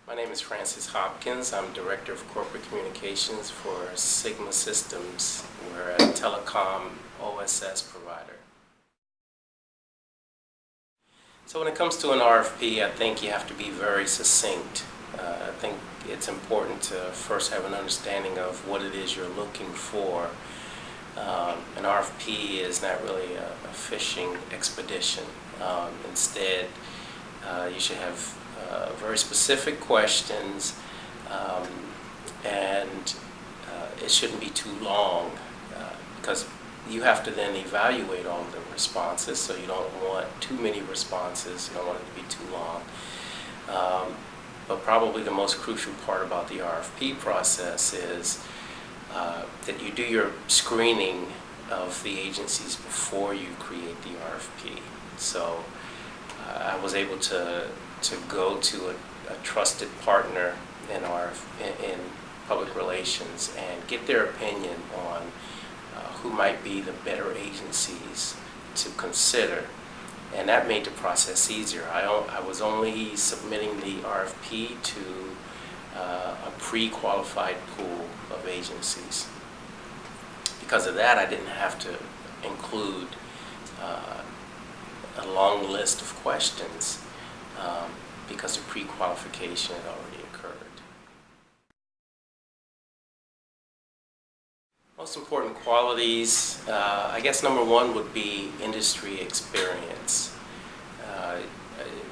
My name is Francis Hopkins. I'm Director of Corporate Communications for Sigma Systems. We're a telecom OSS provider. So when it comes to an RFP, I think you have to be very succinct. I think it's important to first have an understanding of what it is you're looking for. An RFP is not really a fishing expedition. Instead, you should have very specific questions, and it shouldn't be too long because you have to then evaluate all the responses, so you don't want too many responses, you don't want it to be too long. But probably the most crucial part about the RFP process is that you do your screening of the agencies before you create the RFP. So I was able to go to a trusted partner in public relations and get their opinion on who might be the better agencies to consider. And that made the process easier. I was only submitting the RFP to a pre-qualified pool of agencies. Because of that, I didn't have to include a long list of questions because the pre-qualification had already occurred. Most important qualities, I guess number one would be industry experience.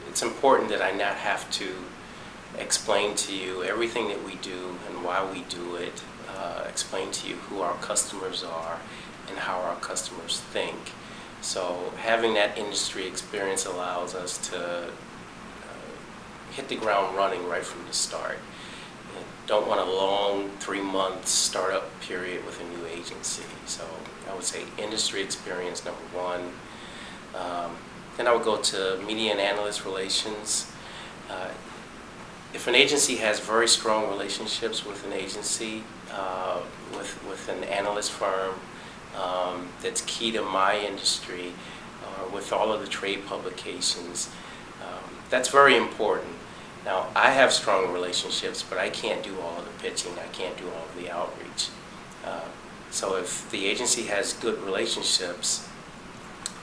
It's important that I not have to explain to you everything that we do and why we do it, explain to you who our customers are and how our customers think. So having that industry experience allows us to hit the ground running right from the start. You don't want a long 3-month startup period with a new agency. So I would say industry experience, number one. Then I would go to media and analyst relations. If an agency has very strong relationships with an agency, with an analyst firm that's key to my industry, with all of the trade publications, that's very important. Now, I have strong relationships, but I can't do all of the pitching. I can't do all of the outreach. So if the agency has good relationships,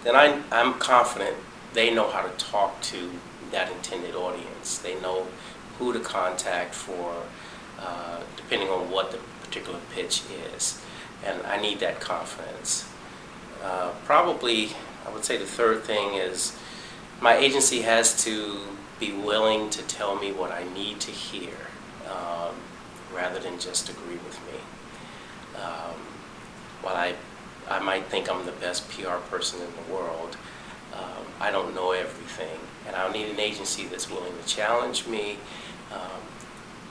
then I'm confident they know how to talk to that intended audience. They know who to contact for, depending on what the particular pitch is. And I need that confidence. Probably, I would say the third thing is my agency has to be willing to tell me what I need to hear, rather than just agree with me. While I might think I'm the best PR person in the world, I don't know everything, and I'll need an agency that's willing to challenge me,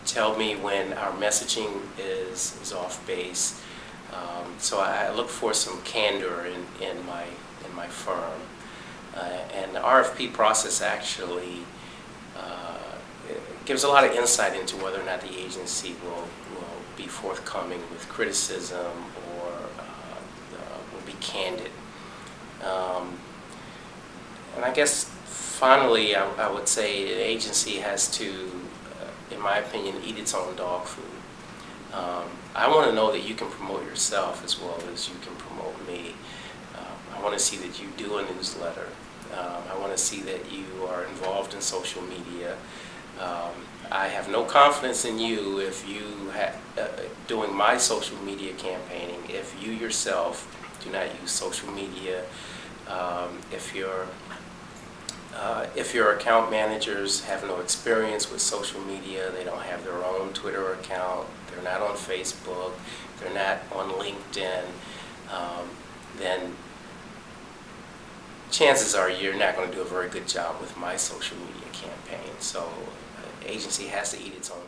tell me when our messaging is off base. So I look for some candor in my firm, and the RFP process actually gives a lot of insight into whether or not the agency will be forthcoming with criticism or will be candid. And I guess finally I would say an agency has to, in my opinion, eat its own dog food. I want to know that you can promote yourself as well as you can promote me. I want to see that you do a newsletter. I want to see that you are involved in social media. I have no confidence in you if you doing my social media campaigning, if you yourself do not use social media, if your account managers have no experience with social media, they don't have their own Twitter account, they're not on Facebook, they're not on LinkedIn, then chances are you're not going to do a very good job with my social media campaign. So agency has to eat its own